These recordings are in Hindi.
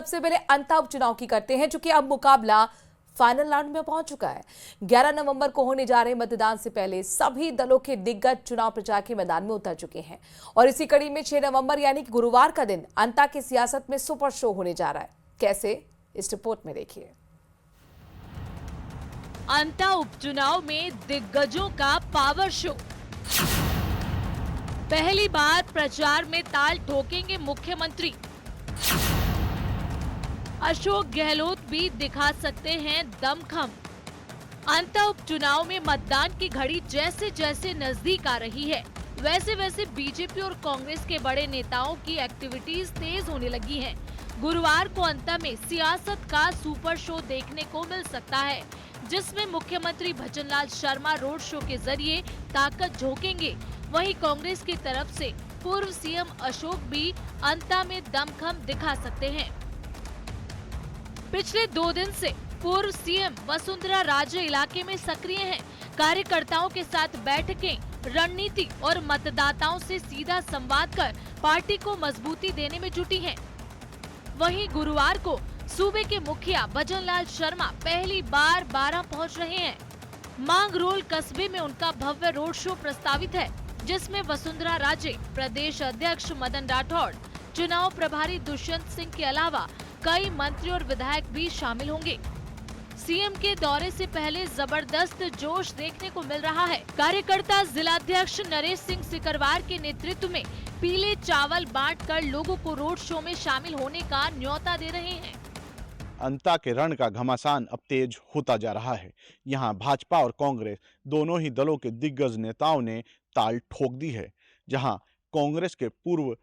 सबसे पहले अंता उपचुनाव की करते हैं, चूंकि अब मुकाबला फाइनल राउंड में पहुंच चुका है। 11 नवंबर को होने जा रहे मतदान से पहले सभी दलों के दिग्गज चुनाव प्रचार के मैदान में उतर चुके हैं और इसी कड़ी में 6 नवंबर यानी कि गुरुवार का दिन अंता की सियासत में सुपर शो होने जा रहा है। कैसे, इस रिपोर्ट में देखिए। अंता उपचुनाव में दिग्गजों का पावर शो। पहली बार प्रचार में ताल ठोकेंगे मुख्यमंत्री। अशोक गहलोत भी दिखा सकते हैं दमखम। अंता उपचुनाव में मतदान की घड़ी जैसे जैसे नजदीक आ रही है, वैसे वैसे बीजेपी और कांग्रेस के बड़े नेताओं की एक्टिविटीज तेज होने लगी हैं। गुरुवार को अंता में सियासत का सुपर शो देखने को मिल सकता है, जिसमें मुख्यमंत्री भजनलाल शर्मा रोड शो के जरिए ताकत झोंकेंगे। वहीं कांग्रेस की तरफ से पूर्व सीएम अशोक भी अंता में दमखम दिखा सकते हैं। पिछले 2 दिन से पूर्व सीएम वसुंधरा राजे इलाके में सक्रिय हैं। कार्यकर्ताओं के साथ बैठकें, रणनीति और मतदाताओं से सीधा संवाद कर पार्टी को मजबूती देने में जुटी हैं। वहीं गुरुवार को सूबे के मुखिया भजनलाल शर्मा पहली बार बारां पहुंच रहे हैं। मांगरोल कस्बे में उनका भव्य रोड शो प्रस्तावित है, जिसमें वसुंधरा राजे, प्रदेश अध्यक्ष मदन राठौड़, चुनाव प्रभारी दुष्यंत सिंह के अलावा कई मंत्री और विधायक भी शामिल होंगे। सीएम के दौरे से पहले जबरदस्त जोश देखने को मिल रहा है। कार्यकर्ता जिलाध्यक्ष नरेश सिंह सिकरवार के नेतृत्व में पीले चावल बांटकर लोगों को रोड शो में शामिल होने का न्योता दे रहे हैं। अंता के रण का घमासान अब तेज होता जा रहा है। यहाँ भाजपा और कांग्रेस दोनों ही दलों के दिग्गज नेताओं ने ताल ठोक दी है। जहाँ कांग्रेस के पूर्व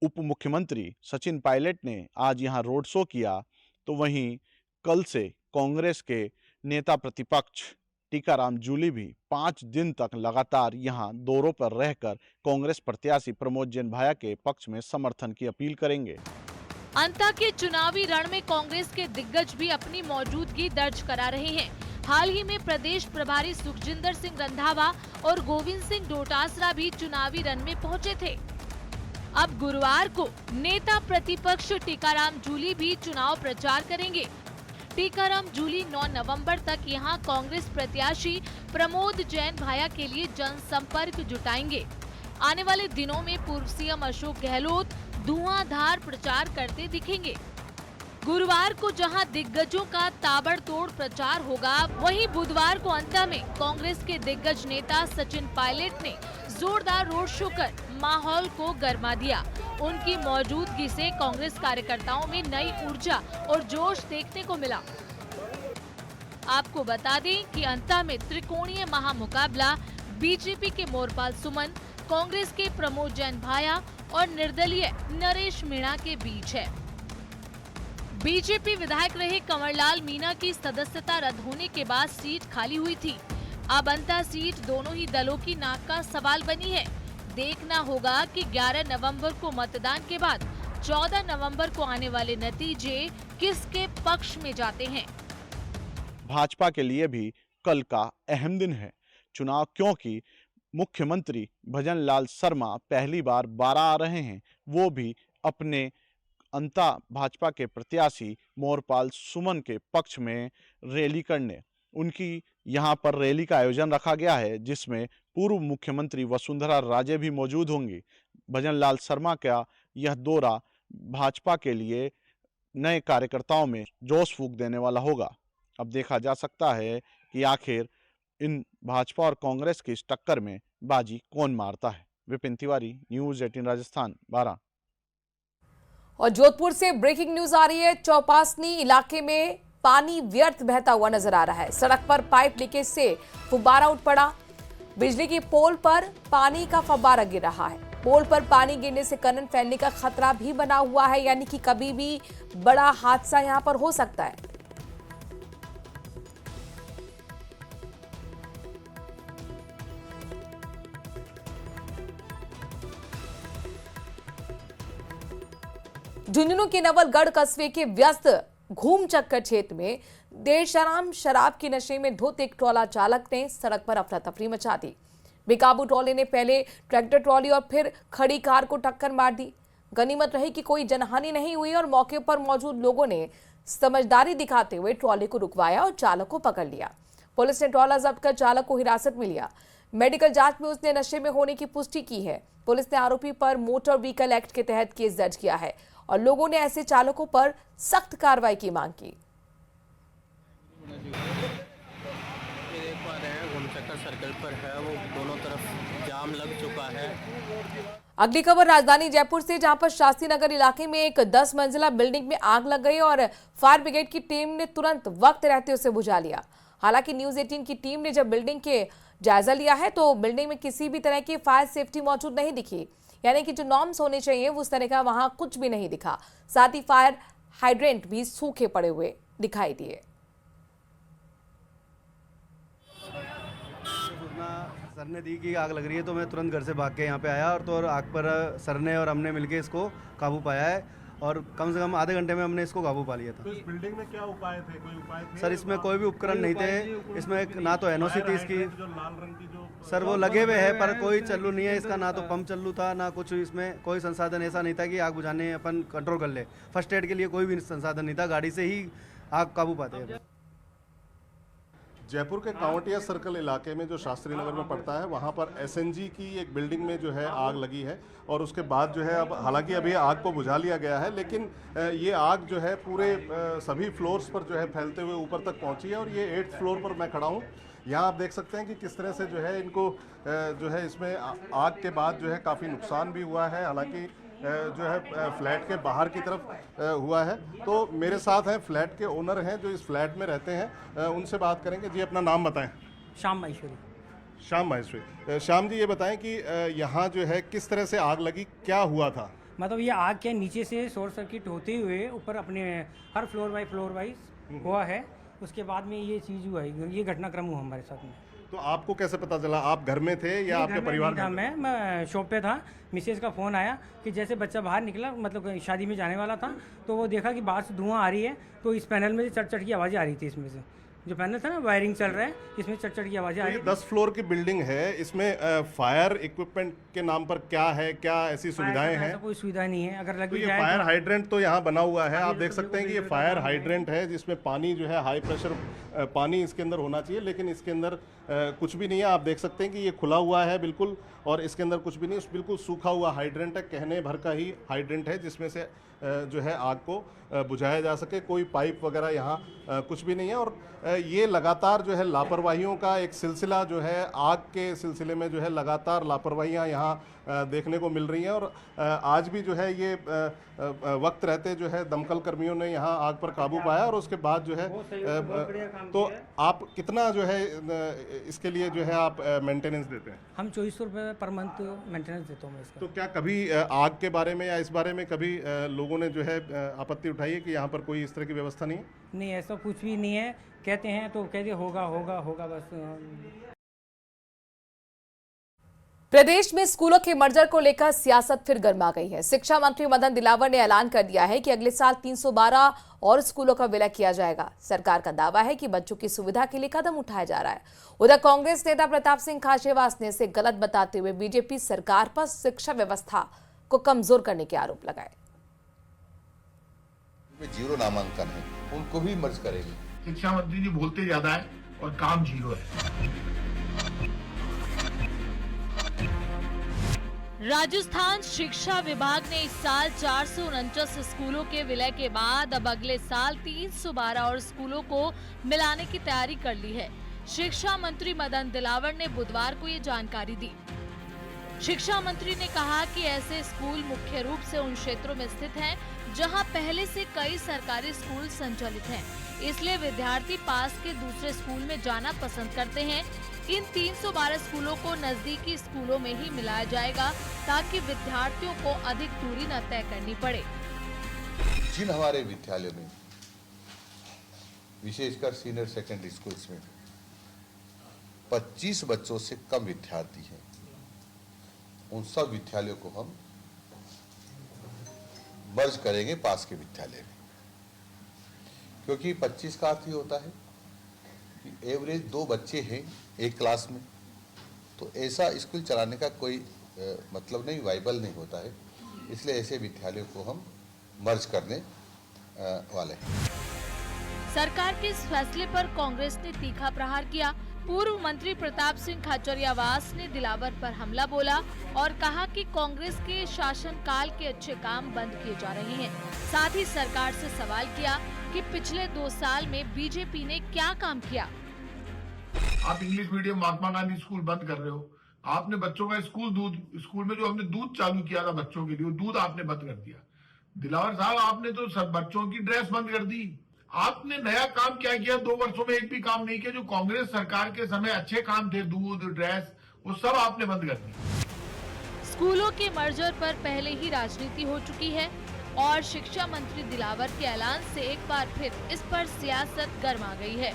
उप मुख्यमंत्री सचिन पायलट ने आज यहाँ रोड शो किया, तो वहीं कल से कांग्रेस के नेता प्रतिपक्ष टीकाराम जूली भी 5 दिन तक लगातार यहाँ दौरों पर रहकर कांग्रेस प्रत्याशी प्रमोद जैन भाया के पक्ष में समर्थन की अपील करेंगे। अंता के चुनावी रण में कांग्रेस के दिग्गज भी अपनी मौजूदगी दर्ज करा रहे हैं। हाल ही में प्रदेश प्रभारी सुखजिंदर सिंह रंधावा और गोविंद सिंह डोटासरा भी चुनावी रण में पहुंचे थे। अब गुरुवार को नेता प्रतिपक्ष टीकाराम जूली भी चुनाव प्रचार करेंगे। टीकाराम जूली 9 नवंबर तक यहां कांग्रेस प्रत्याशी प्रमोद जैन भाया के लिए जनसंपर्क जुटाएंगे। आने वाले दिनों में पूर्व सीएम अशोक गहलोत धुआंधार प्रचार करते दिखेंगे। गुरुवार को जहां दिग्गजों का ताबड़तोड़ प्रचार होगा, वहीं बुधवार को अंता में कांग्रेस के दिग्गज नेता सचिन पायलट ने जोरदार रोड शो कर माहौल को गर्मा दिया। उनकी मौजूदगी से कांग्रेस कार्यकर्ताओं में नई ऊर्जा और जोश देखने को मिला। आपको बता दें कि अंता में त्रिकोणीय महामुकाबला बीजेपी के मोरपाल सुमन, कांग्रेस के प्रमोद जैन भाया और निर्दलीय नरेश मीणा के बीच है। बीजेपी विधायक रहे कंवरलाल मीणा की सदस्यता रद्द होने के बाद सीट खाली हुई थी। अब अंता सीट दोनों ही दलों की नाक का सवाल बनी है। देखना होगा कि 11 नवंबर को मतदान के बाद 14 नवंबर को आने वाले नतीजे किसके पक्ष में जाते हैं। भाजपा के लिए भी कल का अहम दिन है चुनाव, क्योंकि मुख्यमंत्री भजनलाल शर्मा पहली बार बारां आ रहे हैं, वो भी अपने अंता भाजपा के प्रत्याशी मोरपाल सुमन के पक्ष में रैली करने। उनकी यहाँ पर रैली का आयोजन रखा गया है, जिसमें पूर्व मुख्यमंत्री वसुंधरा राजे भी मौजूद होंगी। भजनलाल शर्मा का यह दौरा भाजपा के लिए नए कार्यकर्ताओं में जोश फूंक देने वाला होगा। अब देखा जा सकता है कि आखिर इन भाजपा और कांग्रेस की इस टक्कर में बाजी कौन मारता है। विपिन तिवारी, न्यूज़ 18 राजस्थान, बारां। और जोधपुर से ब्रेकिंग न्यूज आ रही है। चौपासनी इलाके में पानी व्यर्थ बहता हुआ नजर आ रहा है। सड़क पर पाइप लीकेज से फुब्बारा उठ पड़ा। बिजली की पोल पर पानी का फव्वारा गिर रहा है। पोल पर पानी गिरने से करंट फैलने का खतरा भी बना हुआ है, यानी कि कभी भी बड़ा हादसा यहां पर हो सकता है। झुंझुनू के नवलगढ़ कस्बे के व्यस्त घूम चक्कर क्षेत्र में देर शाम शराब के नशे में धुत एक ट्रॉला चालक ने सड़क पर अफरा तफरी मचा दी। बेकाबू ट्रॉले ने पहले ट्रैक्टर ट्रॉली और फिर खड़ी कार को टक्कर मार दी। गनीमत रही कि कोई जनहानि नहीं हुई और मौके पर मौजूद लोगों ने समझदारी दिखाते हुए ट्रॉली को रुकवाया और चालक को पकड़ लिया। पुलिस ने ट्रॉला जब्त कर चालक को हिरासत में लिया। मेडिकल जांच में उसने नशे में होने की पुष्टि की है। पुलिस ने आरोपी पर मोटर व्हीकल एक्ट के तहत केस दर्ज किया है और लोगों ने ऐसे चालकों पर सख्त कार्रवाई की मांग की। सर्कल पर है, वो दोनों तरफ जाम लग चुका है। अगली खबर राजधानी जयपुर से, जहां पर शास्त्री नगर इलाके में एक 10 मंजिला बिल्डिंग में आग लग गई और फायर ब्रिगेड की टीम ने तुरंत वक्त रहते उसे बुझा लिया। हालांकि न्यूज 18 की टीम ने जब बिल्डिंग के जायजा लिया है तो बिल्डिंग में किसी भी तरह की फायर सेफ्टी मौजूद नहीं दिखी, यानी कि जो नॉर्म्स होने चाहिए उस तरह का वहां कुछ भी नहीं दिखा। साथ ही फायर हाइड्रेंट भी सूखे पड़े हुए दिखाई दिए। सर ने दी कि आग लग रही है तो मैं तुरंत घर से भाग के यहाँ पे आया और तो आग पर सर ने और हमने मिलके इसको काबू पाया है और कम से कम आधे घंटे में हमने इसको काबू पा लिया था। तो इस बिल्डिंग में क्या उपाय थे? कोई उपाय थे? सर इसमें कोई भी उपकरण नहीं थे। इसमें ना तो एनओसी थी इसकी, जो लाल रंग की जो सर वो लगे हुए हैं पर कोई चालू नहीं है इसका, ना तो पंप चालू था ना कुछ। इसमें कोई संसाधन ऐसा नहीं था कि आग बुझाने अपन कंट्रोल कर ले। फर्स्ट एड के लिए कोई भी संसाधन नहीं था, गाड़ी से ही आग काबू पाते हैं। जयपुर के कांवटिया सर्कल इलाके में जो शास्त्री नगर में पड़ता है, वहाँ पर एसएनजी की एक बिल्डिंग में जो है आग लगी है और उसके बाद जो है अब हालांकि अभी आग को बुझा लिया गया है, लेकिन ये आग जो है पूरे सभी फ्लोर्स पर जो है फैलते हुए ऊपर तक पहुंची है और ये 8th फ्लोर पर मैं खड़ा हूँ। यहाँ आप देख सकते हैं कि किस तरह से जो है इनको जो है इसमें आग के बाद जो है काफ़ी नुकसान भी हुआ है, हालांकि जो है फ्लैट के बाहर की तरफ हुआ है। तो मेरे साथ हैं फ्लैट के ओनर हैं जो इस फ्लैट में रहते हैं, उनसे बात करेंगे। जी अपना नाम बताएं। श्याम माहेश्वरी। श्याम माहेश्वरी। श्याम जी ये बताएं कि यहाँ जो है किस तरह से आग लगी, क्या हुआ था? मतलब ये आग के नीचे से शॉर्ट सर्किट होते हुए ऊपर अपने हर फ्लोर वाइज हुआ है, उसके बाद में ये चीज़ हुआ है, ये घटनाक्रम हुआ हमारे साथ में। तो आपको कैसे पता चला? आप घर में थे या आपके परिवार में? मैं शॉप पे था, मिसेज का फ़ोन आया कि जैसे बच्चा बाहर निकला, मतलब शादी में जाने वाला था, तो वो देखा कि बाहर से धुआं आ रही है, तो इस पैनल में से चट चट की आवाज़ें आ रही थी। इसमें से जो पैनल था ना, वायरिंग चल रहा है, इसमें चट चट की आवाज़ें आ रही है। 10 फ्लोर की बिल्डिंग है, इसमें फायर इक्विपमेंट के नाम पर क्या है, क्या ऐसी सुविधाएं हैं? कोई सुविधा नहीं है। अगर लगी जाए फायर हाइड्रेंट तो यहाँ बना हुआ है, आप देख सकते हैं कि ये फायर हाइड्रेंट है जिसमें पानी जो है हाई प्रेशर पानी इसके अंदर होना चाहिए, लेकिन इसके अंदर कुछ भी नहीं है। आप देख सकते हैं कि ये खुला हुआ है बिल्कुल और इसके अंदर कुछ भी नहीं, बिल्कुल सूखा हुआ हाइड्रेंट है, कहने भर का ही हाइड्रेंट है जिसमें से जो है आग को बुझाया जा सके। कोई पाइप वगैरह यहाँ कुछ भी नहीं है और ये लगातार जो है लापरवाहियों का एक सिलसिला जो है, आग के सिलसिले में जो है लगातार लापरवाहियाँ यहाँ देखने को मिल रही हैं और आज भी जो है ये वक्त रहते जो है दमकल कर्मियों ने यहाँ आग पर काबू पाया और उसके बाद जो है तो आप कितना जो है इसके लिए जो है आप मेंटेनेंस देते हैं? हम 2400 रुपये पर मंथ मेंटेनेंस देता हूँ मैं इसका। तो क्या कभी आग के बारे में या इस बारे में कभी लोगों ने जो है आपत्ति उठाई है कि यहाँ पर कोई इस तरह की व्यवस्था नहीं है? नहीं, ऐसा कुछ भी नहीं है। कहते हैं तो कहते होगा होगा होगा बस। प्रदेश में स्कूलों के मर्जर को लेकर सियासत फिर गर्मा गई है। शिक्षा मंत्री मदन दिलावर ने ऐलान कर दिया है कि अगले साल 312 और स्कूलों का विलय किया जाएगा। सरकार का दावा है कि बच्चों की सुविधा के लिए कदम उठाया जा रहा है। उधर कांग्रेस नेता प्रताप सिंह खाचेवास ने इसे गलत बताते हुए बीजेपी सरकार पर शिक्षा व्यवस्था को कमजोर करने के आरोप लगाए। जीरो नामांकन है, उनको भी मर्ज करेंगे। शिक्षा मंत्री जी बोलते ज्यादा है और काम जीरो है। राजस्थान शिक्षा विभाग ने इस साल 449 स्कूलों के विलय के बाद अब अगले साल 312 और स्कूलों को मिलाने की तैयारी कर ली है। शिक्षा मंत्री मदन दिलावर ने बुधवार को ये जानकारी दी। शिक्षा मंत्री ने कहा कि ऐसे स्कूल मुख्य रूप से उन क्षेत्रों में स्थित हैं जहां पहले से कई सरकारी स्कूल संचालित हैं, इसलिए विद्यार्थी पास के दूसरे स्कूल में जाना पसंद करते हैं। इन 312 स्कूलों को नजदीकी स्कूलों में ही मिलाया जाएगा ताकि विद्यार्थियों को अधिक दूरी न तय करनी पड़े। जिन हमारे विद्यालयों में विशेषकर सीनियर सेकेंडरी स्कूल्स में 25 बच्चों से कम विद्यार्थी हैं, उन सब विद्यालयों को हम मर्ज करेंगे पास के विद्यालय में, क्योंकि 25 का अर्थ ही होता है कि एवरेज 2 बच्चे हैं एक क्लास में, तो ऐसा स्कूल चलाने का कोई मतलब नहीं, वाइबल नहीं होता है। इसलिए ऐसे विद्यालयों को हम मर्ज करने वाले हैं। सरकार के इस फैसले पर कांग्रेस ने तीखा प्रहार किया। पूर्व मंत्री प्रताप सिंह खाचरियावास ने दिलावर पर हमला बोला और कहा कि कांग्रेस के शासनकाल के अच्छे काम बंद किए जा रहे हैं। साथ ही सरकार से सवाल किया कि पिछले 2 साल में बीजेपी ने क्या काम किया। आप English medium Mahatma Gandhi school बंद कर रहे हो। आपने बच्चों का स्कूल में जो हमने दूध चालू किया था बच्चों के लिए, वो दूध आपने बंद कर दिया। दिलावर साहब, आपने तो सब बच्चों की ड्रेस बंद कर दी। आपने नया काम क्या किया? 2 वर्षों में एक भी काम नहीं किया। जो कांग्रेस सरकार के समय अच्छे काम थे, दूध, ड्रेस, वो सब आपने बंद कर दी। स्कूलों के मर्जर पर पहले ही राजनीति हो चुकी है और शिक्षा मंत्री दिलावर के ऐलान से एक बार फिर इस पर सियासत गर्मा गई है।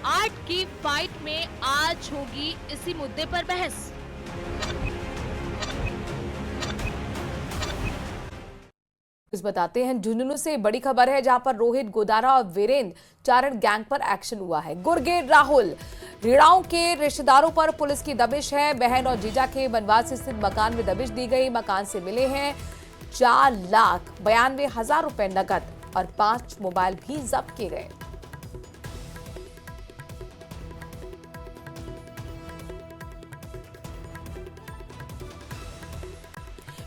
आर्ट की फाइट में आज होगी इसी मुद्दे पर बहस। बताते हैं झुंझुनू से बड़ी खबर है, जहां पर रोहित गोदारा और वीरेंद्र चारण गैंग पर एक्शन हुआ है। गुरगेर राहुल रीड़ाओं के रिश्तेदारों पर पुलिस की दबिश है। बहन और जीजा के बनवासी स्थित मकान में दबिश दी गई। मकान से मिले हैं 4,92,000 रुपए नकद और 5 मोबाइल भी जब्त किए गए।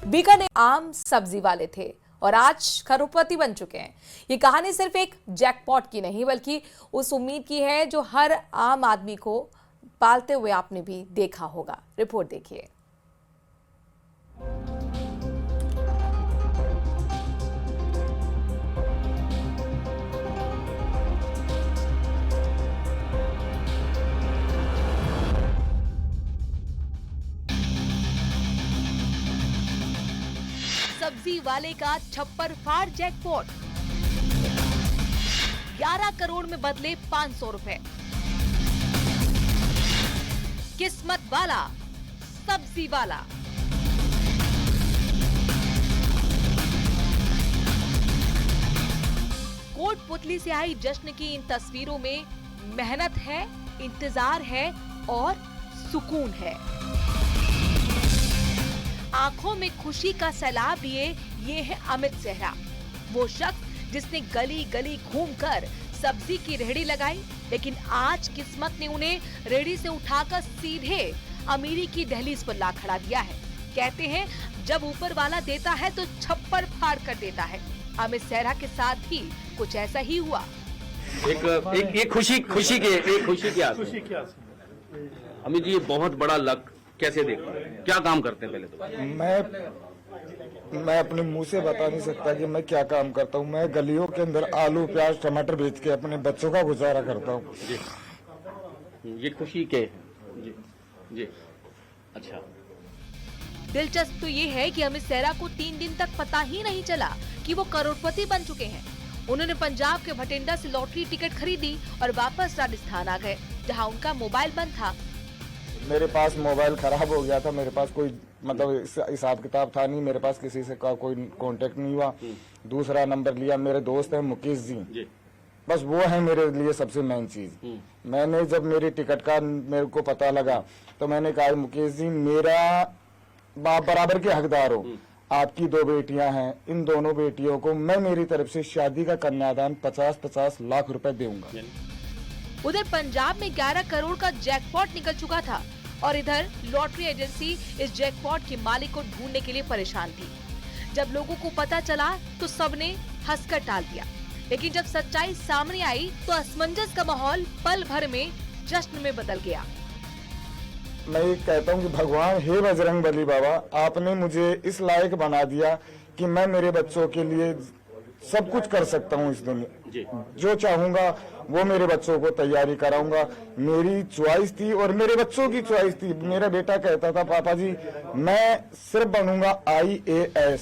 बीकानेर आम सब्जी वाले थे और आज करोड़पति बन चुके हैं। ये कहानी सिर्फ एक जैकपॉट की नहीं, बल्कि उस उम्मीद की है जो हर आम आदमी को पालते हुए आपने भी देखा होगा। रिपोर्ट देखिए। सब्जी वाले का छप्पर फाड़ जैकपॉट, 11 करोड़ में बदले 500 रुपए। किस्मत वाला सब्जी वाला। कोटपुतली से आई जश्न की इन तस्वीरों में मेहनत है, इंतजार है और सुकून है। आंखों में खुशी का सैलाब लिए ये है अमित सेहरा, वो शख्स जिसने गली गली घूमकर सब्जी की रेहड़ी लगाई, लेकिन आज किस्मत ने उन्हें रेहड़ी से उठाकर सीधे अमीरी की दहलीज पर ला खड़ा दिया है। कहते हैं जब ऊपर वाला देता है तो छप्पर फाड़ कर देता है। अमित सेहरा के साथ भी कुछ ऐसा ही हुआ। एक खुशी की आस। अमित जी, ये बहुत बड़ा लक कैसे देखते हैं? क्या काम करते हैं? पहले तो मैं अपने मुंह से बता नहीं सकता कि मैं क्या काम करता हूँ। मैं गलियों के अंदर आलू, प्याज, टमाटर बेच के अपने बच्चों का गुजारा करता हूँ। ये खुशी के जी जी। अच्छा, दिलचस्प तो ये है कि अमित सेहरा को 3 दिन तक पता ही नहीं चला कि वो करोड़पति बन चुके हैं। उन्होंने पंजाब के भटिंडा से लॉटरी टिकट खरीदी और वापस राजस्थान आ गए, जहां उनका मोबाइल बंद था। मेरे पास मोबाइल खराब हो गया था। मेरे पास कोई मतलब हिसाब किताब था नहीं। मेरे पास किसी से कोई कांटेक्ट नहीं हुआ। दूसरा नंबर लिया, मेरे दोस्त हैं मुकेश जी, बस वो है मेरे लिए सबसे मेन चीज। मैंने जब मेरी टिकट का मेरे को पता लगा तो मैंने कहा मुकेश जी, मेरा बाप बराबर के हकदार हो। आपकी 2 बेटियां हैं, इन दोनों बेटियों को मैं मेरी तरफ से शादी का कन्यादान 50-50 लाख रुपए दूंगा। उधर पंजाब में 11 करोड़ का जैकपॉट निकल चुका था और इधर लॉटरी एजेंसी इस जैकपॉट के मालिक को ढूंढने के लिए परेशान थी। जब लोगों को पता चला तो सबने हंसकर टाल दिया, लेकिन जब सच्चाई सामने आई तो असमंजस का माहौल पल भर में जश्न में बदल गया। मैं ये कहता हूँ कि भगवान, हे बजरंग बली बाबा, आपने मुझे इस लायक बना दिया कि मैं मेरे बच्चों के लिए सब कुछ कर सकता हूँ। इस दुनिया जो चाहूंगा वो मेरे बच्चों को तैयारी कराऊंगा। मेरी चॉइस थी और मेरे बच्चों की चॉइस थी। मेरा बेटा कहता था, पापा जी मैं सिर्फ बनूंगा IAS।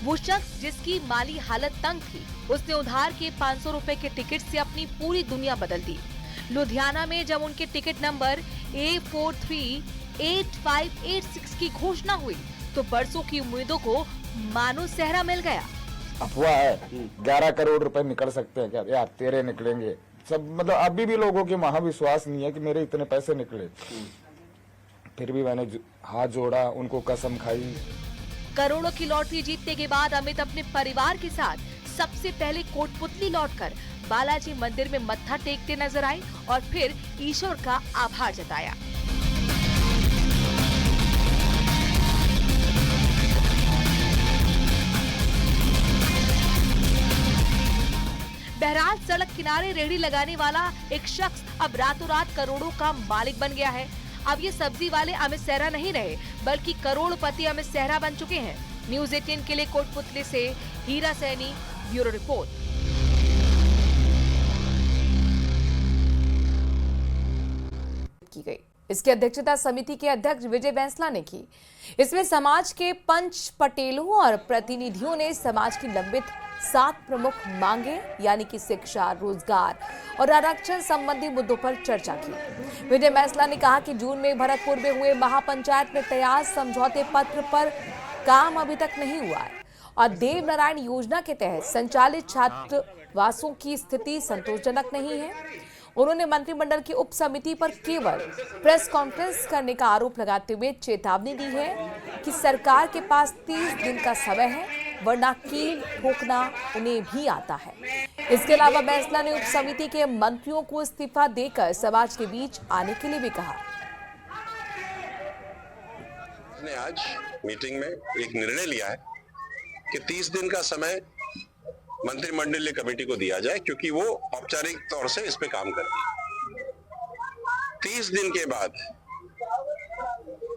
वो शख्स जिसकी माली हालत तंग थी, उसने उधार के 500 रुपए के टिकट से अपनी पूरी दुनिया बदल दी। लुधियाना में जब उनके टिकट नंबर A438586 की घोषणा हुई तो बरसों की उम्मीदों को मानो सेहरा मिल गया। अफवाह है, 11 करोड़ रुपए निकल सकते हैं क्या? यार तेरे निकलेंगे सब। मतलब अभी भी लोगों के महाविश्वास नहीं है कि मेरे इतने पैसे निकले। फिर भी मैंने हाथ जोड़ा, उनको कसम खाई करोड़ों की लॉटरी जीतने के बाद अमित अपने परिवार के साथ सबसे पहले कोटपुतली लौटकर बालाजी मंदिर में मत्था टेकते नजर आए और फिर ईश्वर का आभार जताया। बहरहाल सड़क किनारे रेहड़ी लगाने वाला एक शख्स अब रातों रात करोड़ों का मालिक बन गया है। अब ये सब्जी वाले अमित सेहरा नहीं रहे, बल्कि करोड़पति अमित सेहरा बन चुके हैं। न्यूज़ 18 के लिए कोटपुतली से हीरा सैनी, ब्यूरो रिपोर्ट। की गई। इसकी अध्यक्षता समिति के अध्यक्ष विजय बैंसला ने की। इसमें समाज के पंच पटेलों और प्रतिनिधियों ने समाज की लंबित 7 प्रमुख मांगे यानी कि शिक्षा, रोजगार और आरक्षण संबंधी मुद्दों पर चर्चा की। विजय बैंसला ने कहा कि जून में भरतपुर में हुए महापंचायत में तैयार समझौते पत्र पर काम अभी तक नहीं हुआ है और देव नारायण योजना के तहत संचालित छात्रावासों की स्थिति संतोषजनक नहीं है। उन्होंने मंत्रिमंडल की उप समिति पर केवल प्रेस कॉन्फ्रेंस करने का आरोप लगाते हुए चेतावनी दी है कि सरकार के पास 30 दिन का समय है, वरना कील ठोकना उन्हें भी आता है। इसके अलावा बैंसला ने उप समिति के मंत्रियों को इस्तीफा देकर समाज के बीच आने के लिए भी कहा। ने आज मीटिंग में एक निर्णय लिया है कि 30 दिन का समय मंत्रिमंडलीय कमेटी को दिया जाए, क्योंकि वो औपचारिक तौर से इस पे काम करे। 30 दिन के बाद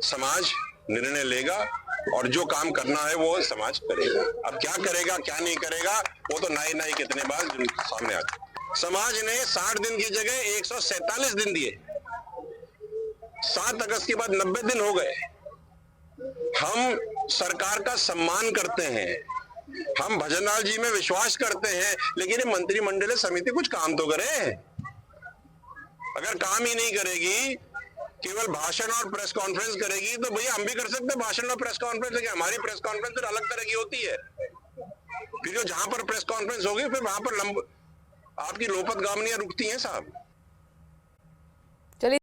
समाज निर्णय लेगा और जो काम करना है वो समाज करेगा। अब क्या करेगा क्या नहीं करेगा वो तो नाई कितने बार सामने आ गया। समाज ने 60 दिन की जगह 147 दिन दिए। 7 अगस्त के बाद 90 दिन हो गए। हम सरकार का सम्मान करते हैं, हम भजनलाल जी में विश्वास करते हैं, लेकिन ये मंत्रिमंडलीय समिति कुछ काम तो करे। अगर काम ही नहीं करेगी, केवल भाषण और प्रेस कॉन्फ्रेंस करेगी, तो भैया हम भी कर सकते हैं भाषण और प्रेस कॉन्फ्रेंस, लेकिन हमारी प्रेस कॉन्फ्रेंस तो अलग तरह की होती है। फिर जो जहां पर प्रेस कॉन्फ्रेंस होगी फिर वहां पर आपकी लोपत गामनियां रुकती हैं साहब।